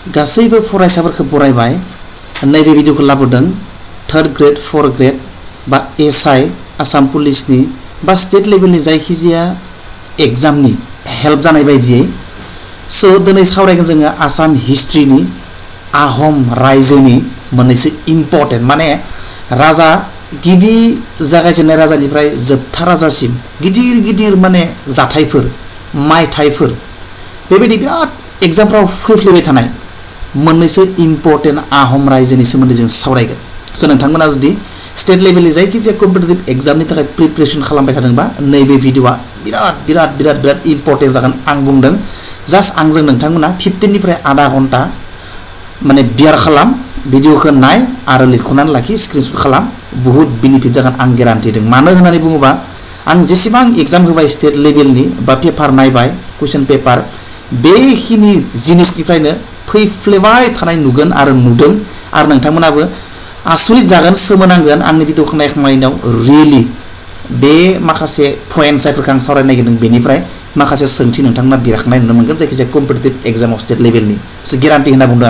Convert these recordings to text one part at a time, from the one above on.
गासैबो फरायसाफोरखौ बरायबाय नैबे भिडिअखौ लाबोदों 3rd ग्रेड 4th ग्रेड बा एसआई आसाम पुलिसनि बा स्टेट लेभेलनि जायखिजाया एग्जामनि हेल्प जानाय बायदियै सो दिनै सावरायगोन जोङो आसाम हिस्ट्रिनि आहम रायजोनि मोननैसो इम्पर्टेन्ट माने राजा गिबि जागायजेननाय राजानिफ्राय जोबथा राजासिम गिदिर गिदिर माने जाथायफोर मायथाइफोर बेबायदि बिराद एग्जामफ्राव फैफ्लेबाय थानाय मोननैसो इम्पर्टेन्ट आहम रायजोनि सोमोन्दै जों सावरायगोन सो नोंथांमोना जुदि स्टेट लेभेलनि जायखिजाया कम्पिटिटिभ एग्जामनि थाखाय प्रिपारेसन खालामबाय थादोंबा नैबे भिडिअआ बिराद इम्पर्टेन्ट जागोन आं बुंदों जास्ट आंजों नोंथांमोना 15 निफ्राय आधा घन्टा माने बियार खालाम भिडिअखौ नाय आरो लिरख'नानै लाखि स्क्रिनशट खालाम बहुत बेनिफिट जागोन आं गेरान्टि दं मानो होननानै बुङोबा आं जेसेबां एग्जाम होबाय स्टेट लेभेलनि बा पेपार नायबाय कुइसन पेपार बेखिनि जिनिसनिफ्रायनो फैफ्लेबाय थानाय नुगोन आरो नुदों आरो नोंथांमोनाबो आसरित जागोन सोमोनांगोन आंनि भिडिअखौ नायखांनायनि उनाव रियेलि बे माखासे पइन्ट्स जायफोरखौ आं सावरायनो नागिरदों बेनिफ्राय माखासे सोंथि नोंथांमोना बिरखांनाय नुनो मोनगोन जायखिजाया कम्पिटिटिभ एग्जामाव स्टेट लेभेलनि सो गेरान्टि होनना बुंदों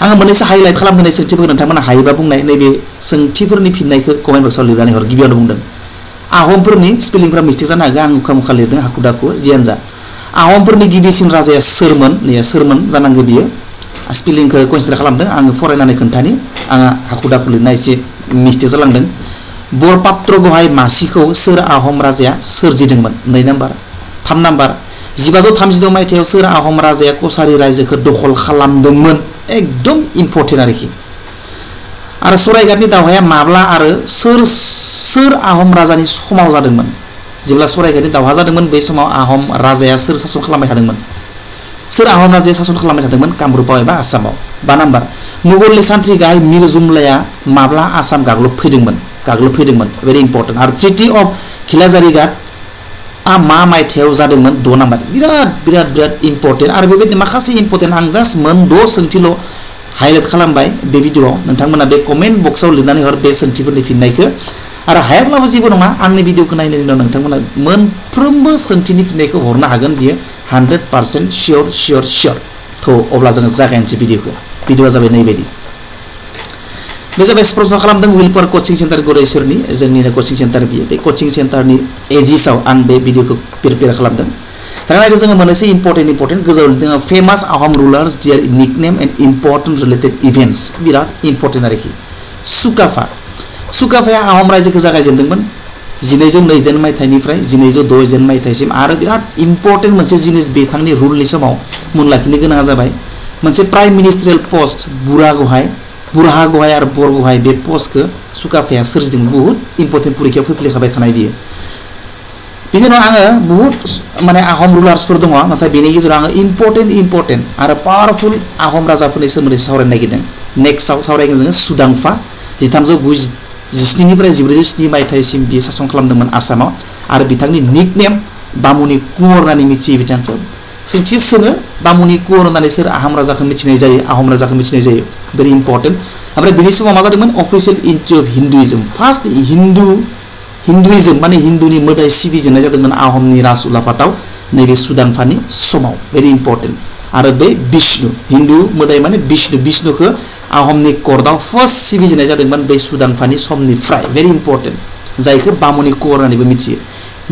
आङो मोननैसो हाइलाइट खालामनाय सोंथिफोरखौ नोंथांमोना हायोबा बुंनाय नैबे सोंथिफोरनि फिननायखौ कमेन्ट बक्सआव लिरनानै हर गिबियावनो बुंदों आहमफोरनि स्पेलिंफ्रा मिस्टेक जानो हागौ आं मुखा मुखा लिरदों हाखु दाखु जियानो जा आहमफोरनि गिबिसिन राजाया सोरमोन जानांगौ बियो स्पेलिंखौ कनसिडार खालामदों आङो फरायनानै खोन्थानि आंहा हाखु दाखु लिरनाय एसे मिस्टेक जालांदों बरपात्र गहाय मासिखौ सोर आहम राजाया सोरजिदोंमोन 2 नाम्बार 3 नाम्बार 1536 मायथाइयाव सोर आहम राजाया कसारि रायजोखौ दखल खालामदोंमोन एकदम इम्पर्टेन्ट आरोखि आरो सरायघाटनि दावहाया माब्ला आरो सोर आहम राजानि समाव जादोंमोन जेब्ला सरायघाटनि दावहा जादोंमोन बे समाव आहम राजाया सोर सासन खालामबाय थादोंमोन सोर आहम राजाया सासन खालामबाय थादोंमोन कामरुपाव एबा आसामाव 2 नाम्बार मुगलनि सान्थ्रि गाहाय मिर जुमलाया माब्ला आसाम गाग्लोबफैदोंमोन भेरि इम्पर्टेन्ट आरो ट्रिटि अफ खिलाजारिघाट मा मायथाइयाव जादोंमोन 2 नाम्बार बिराद इम्पर्टेन्ट आरो बेबायदि माखासे इम्पर्टेन्ट आं जास्ट मोन 2 सोंथिल' हाइलाइट खालामबाय बे भिडिअआव नोंथांमोना बे कमेन्ट बक्सआव लिरनानै हर बे सोंथिफोरनि फिननायखौ आरो हायाब्लाबो जेबो नङा आंनि भिडिअखौ नायनायनि उनाव नोंथांमोना मोनफ्रोमबो सोंथिनि फिननायखौ हरनो हागोन बियो 100% सियर थ' अब्ला जोङो जागायनोसै भिडिअआ जाबाय नैबायदि बे जाबाय स्पन्सर खालामदों विलपार कचिं सेन्टार गौरेश्वरनि जोंनिनो कचिं सेन्टार बियो बे कचिं सेन्टारनि एजिसाव आं बे भिडिअखौ प्रिपेयार खालामदों थांनाय जोङो मोननैसो इम्पर्टेन्ट गोजौ लिरदों फेमास आहम रुलार्स दियार nickname and important related events बिराद इम्पर्टेन्ट आरोखि सुकाफाया आहम रायजोखौ जागायजेनदोंमन 1229 मायथाइनिफ्राय 1261 मायथाइसिम आरो बिराद इम्पर्टेन्ट मोनसे जिनिस बिथांनि रुलनि समाव मुं लाखिनो गोनाङा जाबाय मोनसे प्राइम मिनिस्ट्रियेल पोस्ट बुराहा गहाय आरो बरगहाय बे पोस्टखौ सुकाफाया सोरजिदों बहुत इम्पर्टेन्ट परिखायाव फैफ्लेखाबाय थानाय बियो बिनि उनाव आङो बहुत माने आहम रुलार्सफोर दङ नाथाय बेनि गेजेराव आङो इम्पर्टेन्ट आरो पावारफुल आहम राजाफोरनि सोमोन्दै सावरायनो नागिरदों नेक्स्टआव सावरायगोन जोङो सुदांफा 1397 निफ्राय 1407 मायथाइसिम बियो सासन खालामदोंमोन आसामाव आरो बिथांनि निकनेम बामुनि कुंवर होननानै मिथियो बिथांखौ सोंथि सोङो बामुनि कुंवर होननानै सोर आहम राजाखौ मिथिनाय जायो भेरि इम्पर्टेन्ट ओमफ्राय बिनि समाव मा जादोंमोन official entry of Hinduism first Hinduism माने हिन्दुनि मोदाय सिबिजेननाय जादोंमोन आहमनि राज उलाफाताव नैबे सुदांफानि समाव भेरि इम्पर्टेन्ट आरो बे विष्णु हिन्दु मोदाय माने विष्णुखौ आहमनि कर्टआव फार्स्ट सिबिजेननाय जादोंमोन बे सुदांफानि समनिफ्राय भेरि इम्पर्टेन्ट जायखौ बामुनि कुंवर होननानैबो मिथियो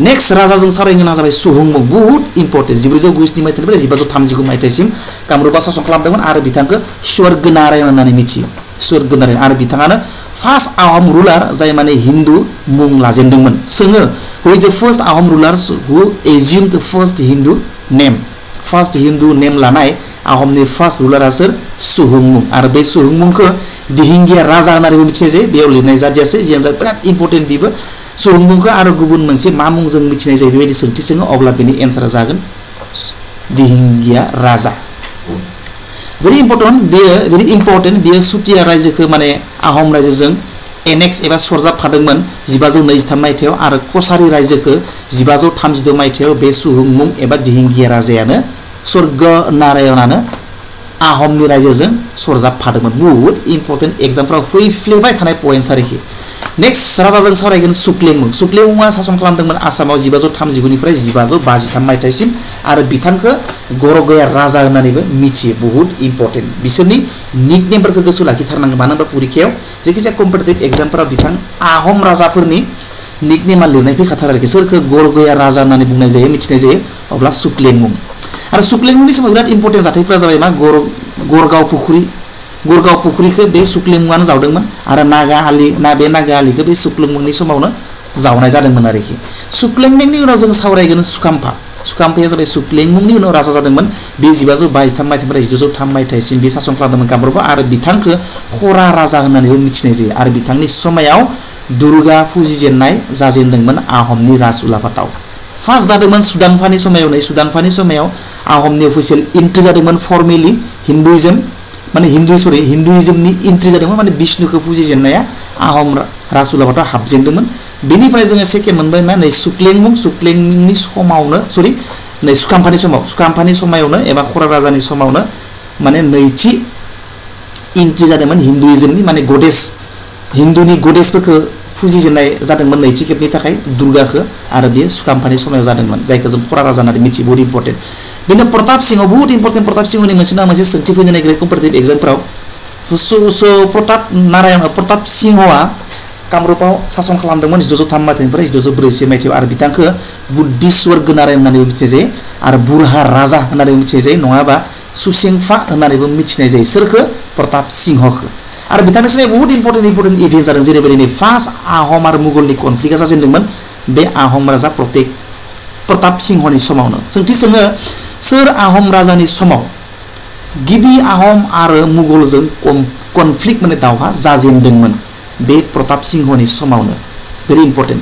नेक्स्ट राजाजों सावरायनो गोनां जाबाय सुहुंमुं बहुत इम्पर्टेन्ट 1492 मायथाइनिफ्राय 1539 मायथाइसिम कामरुपा सासन खालामदोंमोन आरो बिथांखौ स्वर्गनारायण होननानै मिथियो स्वर्गनारायण आरो बिथाङानो फार्स्ट आहम रुलार जाय माने हिन्दु मुं लाजेनदोंमोन सोङो हु इज द फर्स्ट आहम रुलार्स हु एज्युम्ड द फर्स्ट हिन्दु नेम लानाय आहमनि फार्स्ट रुलारा सोर सुहुंमुं आरो बे सुहुंमुंखौ दिहिंगिया राजा होननानैबो मिथिनाय जायो बेयाव लिरनाय जादियासै जियानो जा बिराद इम्पर्टेन्ट बेबो सुहुंमुंखौ आरो गुबुन मोनसे मा मुंजों मिथिनाय जायो बेबायदि सोंथि सोङो अब्ला बेनि एन्सारा जागोन दिहिंगिया राजा भेरि इम्पर्टेन्ट बेयो सुतिया रायजोखौ माने आहम रायजोजों एनेक्स एबा सरजाबफादोंमोन 1523 मायथाइयाव आरो कसारि रायजोखौ 1536 मायथाइयाव बे सुहुंमुं एबा दिहिंगिया राजायानो स्वर्गनारायणानो आहमनि रायजोजों सरजाबफादोंमोन बहुत इम्पर्टेन्ट एग्जामफ्राव फैफ्लेबाय थानाय पइन्ट्स आरोखि नेक्स्ट राजा जों सावरायगोन सुक्लेमुं। सुक्लेमुंआ सासन खालामदोंमोन आसामाव 1539 निफ्राय 1553 मायथाइसिम आरो बिथांखौ गरगया राजा होननानैबो मिथियो। बहुत इम्पर्टेन्ट बिसोरनि निकनेमफोरखौ गोसोआव लाखिथारनांगोन मानो होनबा परीक्षायाव जायखिजाया कम्पिटिटिभ एग्जामफोराव बिथां आहम राजाफोरनि निकनेमा लिरनाय फैखाथारो आरोखि सोरखौ गरगया राजा होननानै बुंनाय जायो मिथिनाय जायो अब्ला सुक्लेमुं। आरो सुक्लेमुंनि समाव बिराद इम्पर्टेन्ट जाथायफोरा जाबाय मा गरगाव पुखुरिखौ बे सुक्लेमुंआनो जावदोंमोन आरो नागा आलिखौ बे सुक्लेमुंनि समावनो जावनाय जादोंमोन आरोखि। सुक्लेमुंनि उनाव जों सावरायगोन सुकाम्फाया जाबाय सुक्लेमुंनि उनाव राजा जादोंमोन। बे 1523 मायथाइनिफ्राय 1503 मायथाइसिम बे सासन खालामदोंमोन कामरुपआव आरो बिथांखौ खरा राजा होननानैबो मिथिनाय जायो आरो बिथांनि समायाव दुर्गा फुजिजेननाय जाजेनदोंमोन आहमनि राजउलाफादाव। फार्स्ट जादोंमोन सुदांफानि समायाव सुदांफानि समायाव आहमनि अफिसियेल एन्ट्रि जादोंमोन फर्मेलि हिन्दुइजमनि एन्ट्रि जादोंमोन माने विष्णुखौ फुजिजेननाया आहम राजउलाफादाव हाबजेनदोंमोन। बेनिफ्राय जोङो सेकेन्ड मोनबाय मा नै सुक्लेमुंनि समावनो सुकाम्फानि समावनो एबा खरा राजानि समावनो माने नैथि एन्ट्रि जादोंमोन हिन्दुइजमनि माने हिन्दुनि गडेसफोरखौ फुजिजेननाय जादोंमोन नैथि खेबनि थाखाय दुर्गाखौ आरो बेयो सुकाम्फानि समाव जादोंमोन जायखौ जों खरा राजा होननानै मिथियो। बहुत इम्पर्टेन्ट बेनो प्रताप सिंह बहुत इम्पर्टेन्ट प्रताप सिंहनि मोनसे सोंथि फैनो नागिरो कम्पिटिटिभ एग्जामफोराव। प्रताप सिंहआ कामरुपआव सासन खालामदोंमोन 1503 मायथाइनिफ्राय 1541 मायथाइयाव आरो बिथांखौ बुद्धिस्वर गोनारायण होननानैबो मिथिनाय जायो आरो बुरहा राजा होननानैबो मिथिनाय जायो नङाबा सुसेंफा होननानैबो मिथिनाय जायो सोरखौ प्रताप सिंहखौ। आरो बिथांनि समाव बहुत इम्पर्टेन्ट इभेन्ट जादों जेरैबायदि फार्स्ट आहम आरो मुगलनि कनफ्लिक्टआ जाजेनदोंमोन बे आहम राजा प्रताप सिंहनि समावनो। सोंथि सोङो सोर आहम राजानि समाव गिबि आहम आरो मुगलजों कनफ्लिक्ट माने दावहा जाजेनदोंमोन बे प्रताप सिंहनि समावनो। भेरि इम्पर्टेन्ट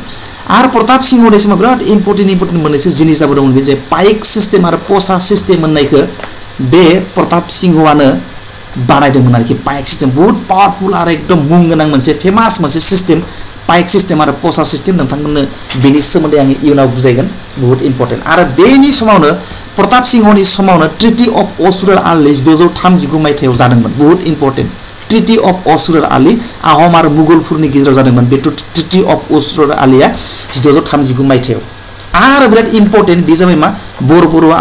आरो प्रताप सिंहनि समाव बिराद इम्पर्टेन्ट मोननैसो जिनिस जाबोदोंमोन बे जे पाइक सिस्टेम आरो पसा सिस्टेम होननायखौ बे प्रताप सिंहआनो बानायदोंमोन आरोखि। पाइक सिस्टेम बहुत पावारफुल आरो एकदम मुं गोनां मोनसे फेमास मोनसे सिस्टेम पाइक सिस्टेम आरो पसा सिस्टेम नोंथांमोननो बेनि सोमोन्दै आं इयुनाव बुजायगोन बहुत इम्पर्टेन्ट। आरो बेनि समावनो प्रताप सिंहनि समावनो ट्रिटि अफ असुरल आली 1539 मायथाइयाव जादोंमोन। बहुत इम्पर्टेन्ट ट्रिटि अफ असुरल आली आहम आरो मुगलफोरनि गेजेराव जादोंमोन बे ट्रिटि अफ असुरल आलीया 1539 मायथाइयाव। आरो बिराद इम्पर्टेन्ट बे जाबाय मा बरबरुआ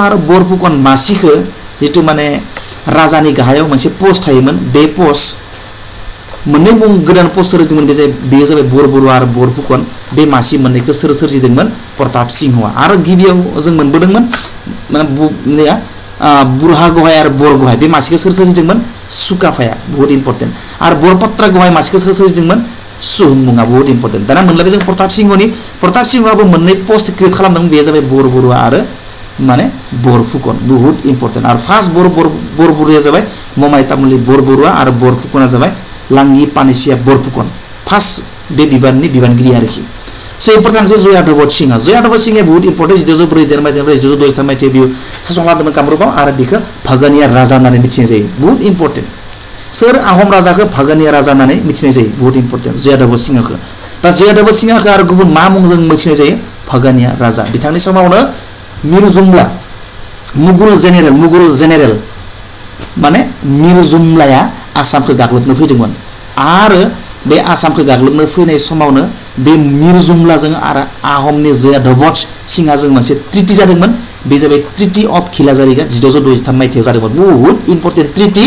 आरो बरफुकन मासिखौ जितु माने राजानि गाहायाव मोनसे पोस्ट थायोमोन बे पोस्ट मोननै गोदान पोस्ट सोरजिदोंमोन बे जाबाय बरबरुआ आरो बरफुकन बे मासि मोननैखौ सोरजिदोंमोन प्रताप सिंहआ। आरो गिबियाव जों मोनबोदोंमोन माने बुरहा गहाय आरो बर गहाय बे मासिखौ सोरजिदोंमोन सुकाफाया बहुत इम्पर्टेन्ट आरो बरपत्रा गहाय मासिखौ सोरजिदोंमोन सुहुंमुंआ बहुत इम्पर्टेन्ट। दाना मोनलायबाय जों प्रताप सिंहआबो मोननै पोस्ट क्रिएट खालामदोंमोन बे जाबाय बरबरुआ आरो माने बरफुकन बहुत इम्पर्टेन्ट। आरो फार्स्ट बरबरुआ जाबाय ममाय तामुली बरबरुआ आरो बरफुकना जाबाय लांगि पानेसिया बरफुकन फार्स्ट बे बिबानगिरि आरोखि। सो इम्पर्टेन्ट जे जयादव सिंह बहुत इम्पर्टेन्ट 1542 मायथाइनिफ्राय 1523 मायथाइयाव बियो सासन खालामदोंमोन कामरुपआव आरो बेखौ भागानिया राजा होननानै मिथिनाय जायो बहुत इम्पर्टेन्ट। सोर आहम राजाखौ भागानिया राजा होननानै मिथिनाय जायो बहुत इम्पर्टेन्ट जयादव सिंहखौ। दा जयादव सिंहखौ आरो गुबुन मा मुंजों मिथिनाय जायो भागानिया राजा। बिथांनि समावनो मिर जुमला मुगल जेनेरेल माने मिर जुमलाया आसामखौ गाग्लोबनो फैदोंमोन आरो बे आसामखौ गाग्लोबनो फैनाय समावनो बे मिर जुमलाजों आरो आहमनि जयादव सिंहजों मोनसे ट्रिटि जादोंमोन बे जाबाय ट्रिटि अफ खिलाजारिगा 1523 मायथाइयाव जादोंमन। बहुत इम्पर्टेन्ट ट्रिटि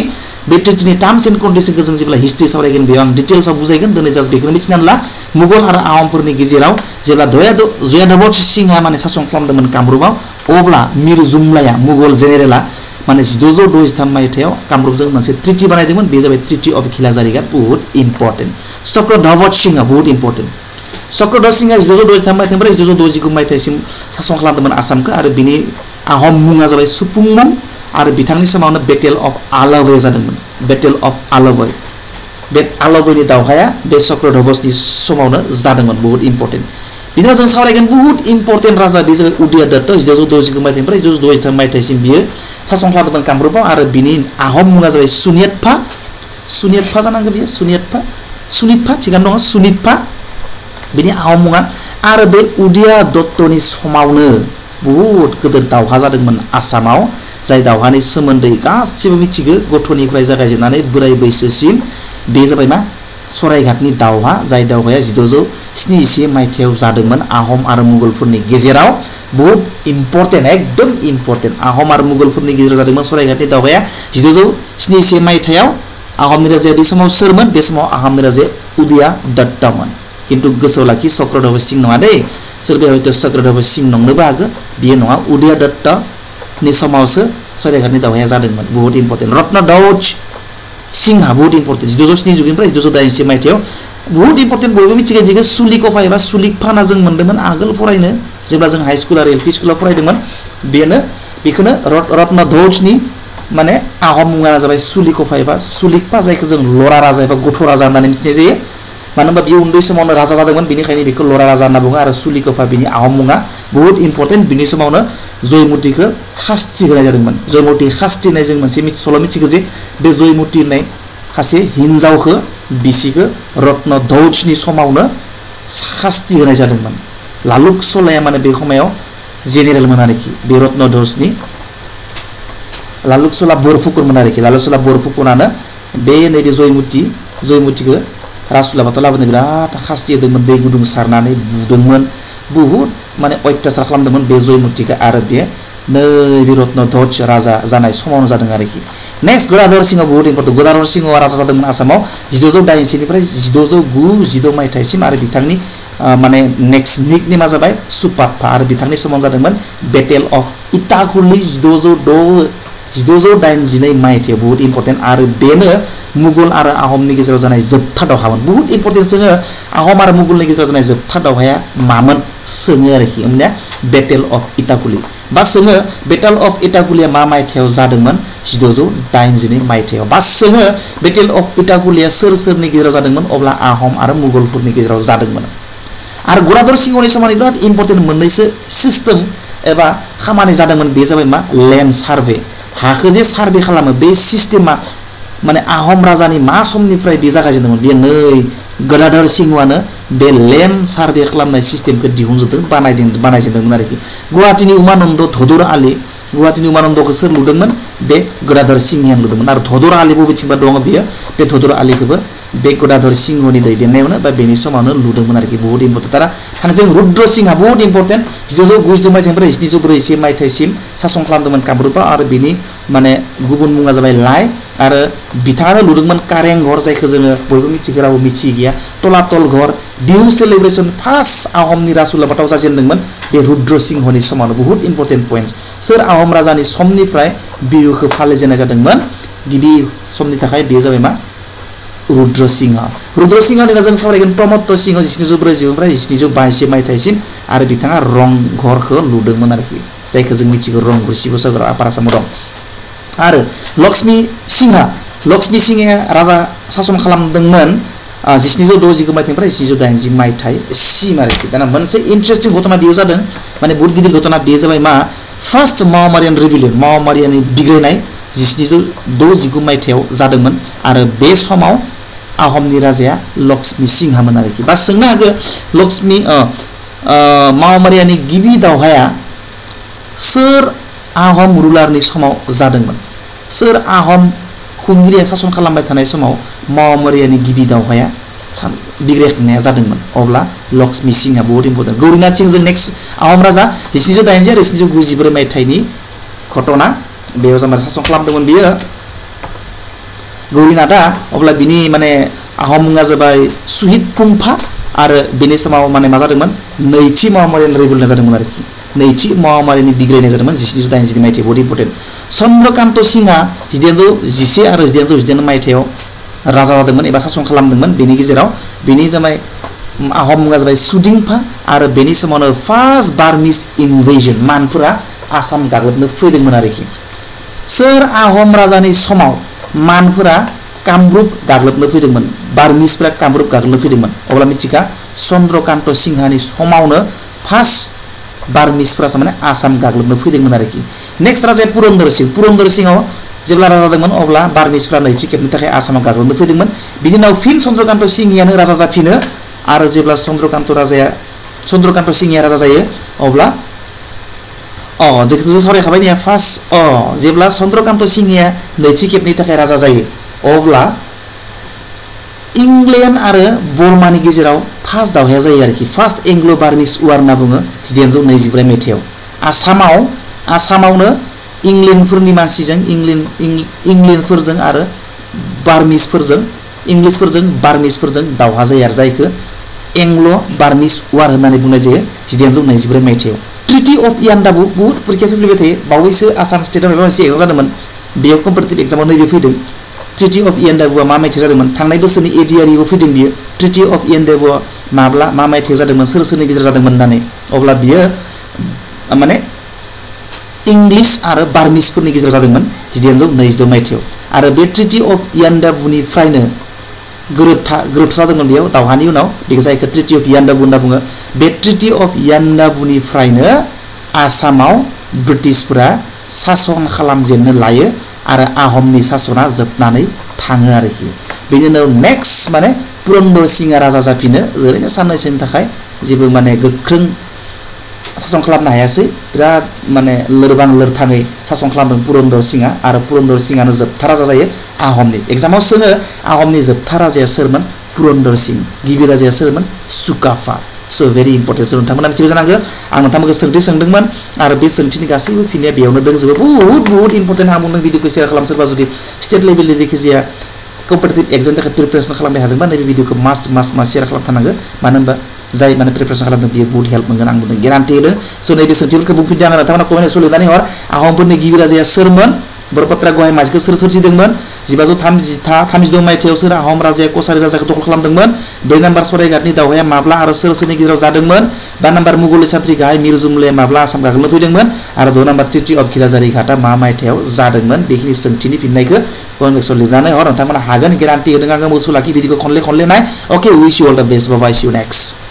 बे ट्रिटिनि टार्म्स एन्ड कन्डिशनखौ जों जेब्ला हिस्ट्रि सावरायगोन बेयाव आं डिटेल्सआव बुजायगोन दिनै जास्ट बेखौनो मिथिनानै ला मुगल आरो आहमफोरनि गेजेराव जेब्ला जयादव सिंहआ माने सासन खालामदोंमोन कामरुपआव अब्ला मिर जुमलाया मुगल जेनेरेला माने 1523 मायथाइयाव कामरुपजों मोनसे ट्रिटि बानायदोंमोन बे जाबाय ट्रिटि अफ खिलाजारिगा बहुत इम्पर्टेन्ट। चक्रधव सिंह बहुत इम्पर्टेन्ट चक्रधव सिंहआ 1523 मायथाइनिफ्राय 1529 मायथाइसिम सासन खालामदोंमोन आसामखौ आरो बिनि आहम मुङा जाबाय सुपुंमुं आरो बिथांनि समावनो बेटेल अफ आलावय जादोंमन। बेटेल अफ आलावय बे आलावयनि दावहाया बे चक्रधवनि समावनो जादोंमोन बहुत इम्पर्टेन्ट। बिदिनो जों सावरायगोन बहुत इम्पर्टेन्ट राजा बे जाबाय उदय दत्त 1529 मायथाइनिफ्राय 1523 मायथाइसिम बियो सासन खालामदोंमन कामरुपआव आरो बिनि आहम मुङा जाबाय सुनितफा जानांगौ बियो सुनितफा थिगानो दङ सुनितफा बिनि आहम मुङा। आरो बे उदय दत्तनि समावनो बहुत गिदिर दावहा जादोंमोन आसामाव जाय दावहानि सोमोन्दै गासिबो मिथिगौ गथ'निफ्राय जागायजेननानै बोराय बैसोसिम बे जाबाय मा सरायघाटनि दावहा जाय दावहाया 1671 मायथाइयाव जादोंमोन आहम आरो मुगलफोरनि गेजेराव बहुत इम्पर्टेन्ट एकदम इम्पर्टेन्ट आहम आरो मुगलफोरनि गेजेराव जादोंमोन सरायघाटनि दावहाया 1671 मायथाइयाव आहमनि राजाया बे समाव सोरमोन बे समाव आहमनि राजाया उदया दत्तमोन किन्तु गोसोआव लाखि चक्रधर सिंह नङा दै सोरबाया हयथ' चक्रधर सिंह नंनोबो हागौ बियो नङा उदया दत्तनि समावसो सरायघाटनि दावहाया जादोंमोन बहुत इम्पर्टेन्ट रत्नध्वज सिंहा बहुत इम्पर्टेन्ट 1670 1681 मायथाइयाव बहुत इम्पर्टेन्ट बयबो मिथिगौ बेखौ सुलिकफा एबा सुलिकफाना जों मोन्दोंमोन आगोल फरायनो जेब्ला जों हाई स्कुल आरो एलपि स्कुलाव फरायदोंमोन बेखौनो रत्नध्वजनि माने आहम मुङा जाबाय सुलिकफा एबा सुलिकफा जायखौ जों लरा राजा एबा गथ' राजा होननानै मिथिनाय जायो मानो होनबा बियो उन्दै समावनो राजा जादोंमोन बेनिखायनो बेखौ लरा राजा होनना बुङो आरो सुलिकफा बिनि आहम मुङा बहुत इम्पर्टेन्ट बिनि समावनो जयमतिखौ शास्ति होनाय जादोंमोन जयमति शास्ति होननाय जों मोनसे सल' मिथिगौ जे बे जयमति होननाय सासे हिनजावखौ बिसिखौ रत्नध्वजनि समावनो शास्ति होनाय जादोंमोन लालुक सलाया माने बे समायाव जेनेरेलमोन आरोखि बे रत्नध्वजनि लालुक सला बरफुकनमोन आरोखि लालुक सला बरफुकनानो बे नैबे जयमतिखौ राजउलाफादाव लाबोनो बिराद शास्ति होदोंमोन दै गुदुं सारनानै बुदोंमोन बहुत माने अत्याचार खालामदोंमोन बे जयमतिखौ आरो बे नैबे रत्नध्वज राजा जानाय समावनो जादों आरोखि नेक्स्ट गदाधर सिंह बहुत इम्पर्टेन्ट गदाधर सिंहआ राजा जादोंमोन आसामाव 1681 निफ्राय 1696 मायथाइसिम आरो बिथांनि माने नेक्स्ट निकनेमा जाबाय सुपाप्पा आरो बिथांनि समाव जादोंमोन बेटेल अफ इटाकुली 1682 मायथाइयाव बहुत इम्पर्टेन्ट आरो बेनो मुगल आरो आहमनि गेजेराव जानाय जोबथा दावहामोन बहुत इम्पर्टेन्ट जोङो आहम आरो मुगलनि गेजेराव जानाय जोबथा दावहाया मामोन सोङो आरोखि होमब्ला बेटेल अफ इटाकुली बा सोङो बेटेल अफ इटाकुलिया मा मायथाइयाव जादोंमोन 1682 मायथाइयाव बा सोङो बेटेल अफ इटाकुलिया सोरनि गेजेराव जादोंमोन अब्ला आहम आरो मुगलफोरनि गेजेराव जादोंमोन आरो गदाधर सिंहनि समाव बिराद इम्पर्टेन्ट मोननैसो सिस्टेम एबा खामानि जादोंमोन बे जाबाय मा लेन्ड सार्भे हाखौ जे सार्भे खालामो बे सिस्टेमा माने आहम राजानि मा समनिफ्राय बे जागायजेनदोंमोन बे नै गदाधर सिंहआनो बे लेन्ड सार्भे खालामनाय सिस्टेमखौ दिहुनजोबदों बानायजेनदोंमोन आरोखि गुवाहाटीनि उमानन्द धदर आलि गुवाहाटीनि उमानन्दखौ सोर लुदोंमोन बे गदाधर सिंहआनो लुदोंमोन आरो धदर आलि बबेथिंबा दङ बेयो बे धदर आलिखौबो बे गदाधर सिंहनि दैदेननायावनो बा बेनि समावनो लुदोंमोन आरोखि बहुत इम्पर्टेन्ट तारा थांजों रुद्र सिंहआ बहुत इम्पर्टेन्ट 1692 मायथाइनिफ्राय 1741 मायथाइसिम सासन खालामदोंमोन कामरुपा आरो बिनि माने गुबुन मुङा जाबाय लाइ आरो बिथाङानो लुदोंमोन कारें घर जायखौ जोङो बयबो मिथिगौ रावबो मिथियै गैया तलातल घर बिहु सेलिब्रेसन फार्स्ट आहमनि राजउलाफादाव जाजेनदोंमन बे रुद्र सिंहनि समावनो बहुत इम्पर्टेन्ट पइन्ट्स सोर आहम राजानि समनिफ्राय बिहुखौ फालिजेननाय जादोंमोन गिबि समनि थाखाय बे जाबाय मा रुद्र सिंह रुद्रसिंहनि जों सावरायगोन प्रमत्त सिंह 1740 निफ्राय 1782 मायथाइसिम आरो बिथाङा रंघरखौ लुदोंमोन आरोखि जायखौ जों मिथिगौ रंघर शिबसागर आपार आसामाव दं आरो लक्ष्मी सिंहा राजा सासन खालामदोंमोन 1769 मायथाइनिफ्राय 1780 मायथाइसिम आरोखि दाना मोनसे इन्टारेस्टिं घटना बेयो जादों माने बहुत गिदिर घटना बेयो जाबाय मा फार्स्ट मावमारियान रिबिलियन मावमारियानि बिग्रायनाय 1769 मायथाइयाव जादोंमोन आरो बे समाव आहमनि राजाया लक्ष्मी सिंहामोन आरोखि बा सोंनो हागौ लक्ष्मी मावमारियानि गिबि दावहाया सोर आहम रुलारनि समाव जादोंमोन सोर आहम खुंगिरिया सासन खालामबाय थानाय समाव मावमारियानि गिबि दावहाया बिग्रायखांनाया जादोंमोन अब्ला लक्ष्मी सिंहा बहुत इम्पर्टेन्ट गौरीनाथ सिंह जों नेक्स्ट आहम राजा 1780 आरो 1794 मायथाइनि घटना बेयाव जामा सासन खालामदोंमोन बियो गौरीनाथआ अब्ला बिनि माने आहम मुङा जाबाय सुहित फुंफा आरो बेनि समाव माने मा जादोंमोन नैथि मावमारियान रिभलुसन जादोंमोन आरोखि नैथि मावमारिनि बिग्रायनाय जादोंमन 1780 मायथाइ बहुत इम्पर्टेन्ट चन्द्रकान्त सिंहा 1711 आरो 1719 मायथाइयाव राजा जादोंमन एबा सासन खालामदोंमोन बेनि गेजेराव बेनि जाबाय आहम मुङा जाबाय सुदिंफा आरो बेनि समावनो फार्स्ट बार्मिस इनभेजन मानफोरा आसाम गाग्लोबनो फैदोंमोन आरोखि सोर आहम राजानि समाव मानफोरा कामरुप गाग्लोबनो फैदोंमोन बार्मिसफोरा कामरुप गाग्लोबनो फैदोंमोन अब्ला मिथिखा चन्द्रकान्त सिंहानि समावनो फार्स्ट बार्मिसफोरा माने आसाम गाग्लोबनो फैदोंमोन आरोखि नेक्स्ट राजाया पुरन्दर सिंह जेब्ला राजा जादोंमोन अब्ला बार्मिसफोरा नैथि खेबनि थाखाय आसामाव गाग्लोबनो फैदोंमन बिनि उनाव फिन चन्द्रकान्त सिंहायानो राजा जाफिनो आरो जेब्ला चन्द्रकान्त सिंहाया राजा जायो अब्ला जेखौ जों सावरायखाबाय निया फार्स्ट जेब्ला चन्द्रकान्त सिंहाया नैथि खेबनि थाखाय राजा जायो अब्ला इंलेन्ड आरो बर्मानि गेजेराव फार्स्ट दावहाया जायो आरोखि फार्स्ट एंग्ल' बार्मिस वार होनना बुङो 1924 मायथाइयाव आसामावनो इंलेन्डफोरनि मानसिजों इंलेन्डफोरजों आरो बार्मिसफोरजों इंलिसफोरजों बार्मिसफोरजों दावहा जायो आरो जायखौ एंग्ल' बार्मिस वार होननानै बुंनाय जायो 1924 मायथाइयाव ट्रिटि अफ यान्डाबु बहुत परीक्षा फैबाय थायो बावैसो आसाम स्टेटआव माबा मोनसे एग्जाम जादोंमोन बेयाव कम्पिटिटिभ एग्जामाव नैबे फैदों ट्रिटि अफ यान्डाबुआ मा मायथाइयाव जादोंमोन थांनाय बोसोरनि एडिआरइआव फैदों बियो ट्रिटि अफ यान्डाबुआ मा मायथाइयाव जादोंमोन सोरनि गेजेराव जादोंमोन होननानै अब्ला बियो माने इंलिस आरो बार्मिसफोरनि गेजेराव जादोंमोन 1926 मायथाइयाव आरो बे ट्रिटि अफ यान्डाबुनिफ्रायनो गोरोबथा जादोंमोन बेयाव दावहानि उनाव बेखौ जायखौ ट्रिटि अफ यान्डाबु होनना बुङो बे ट्रिटि अफ यान्डाबुनिफ्रायनो आसामाव ब्रिटिशफोरा सासन खालामजेननो लायो आरो आहमनि सासना जोबनानै थाङो आरोखि बेनि उनाव नेक्स्ट माने पुरन्दर सिंहआ राजा जाफिनो ओरैनो साननैसोनि थाखाय जेबो माने गोख्रों सासन खालामनो हायासै बिराद माने लोरबां लोरथाङै सासन खालामदों पुरन्दर सिंहआ आरो पुरन्दर सिंहआनो जोबथा राजा जायो आहमनि एग्जामाव सोङो आहमनि जोबथा राजाया सोरमोन पुरन्दर सिंह गिबि राजाया सोरमोन सुकाफा सो भेरि इम्पर्टेन्ट नोंथांमोना मिथिबाय जानांगौ आं नोंथांमोनखौ सोंथि सोंदोंमोन आरो बे सोंथिनि गासैबो फिननाया बेयावनो दंजोबो बहुत इम्पर्टेन्ट आं बुंदों भिडिअखौ शेयार खालाम सोरबा जुदि स्टेट लेभेलनि जायखिजाया कम्पिटिटिभ एग्जामनि थाखाय प्रिपेरेसन खालामनो हादोंबा नैबे भिडिअखौ मास्ट शेयार खालामथारनांगौ मानो होनबा जाय माने प्रिपेरेसन खालामदों बियो बहुत हेल्प मोनगोन आं बुंदों गेरान्टि होदों स' नैबे सोंथिफोरखौ बुंफिनदों आङो नोंथांमोना कमेन्टआव लिरनानै हर आहमफोरनि गिबि राजाया सोरमोन बरपत्रा गहाय माजिखौ सोर सोरजिदोंमोन 1532 मायथाइयाव सोर आहम राजाया कसारि राजाखौ दखल खालामदोंमोन 2 नाम्बार सरायघाटनि दावहाया माब्ला आरो सोरनि गेजेराव जादोंमोन 5 नाम्बार मुगल सान्थ्रि गाहाय मिर जुमलाया माब्ला आसाम गाग्लोबनो फैदोंमोन आरो 2 नाम्बार ट्रिटि अफ खिलाजारि घाटआ मा मायथाइयाव जादोंमोन बेखिनि सोंथिनि फिननायखौ कमेन्ट बक्सआव लिरनानै हर नोंथांमोना हागोन गेरान्टि होदों आङो मोसौ लाखि भिडिअखौ खनले नाय अके उइश you all the best bye see you next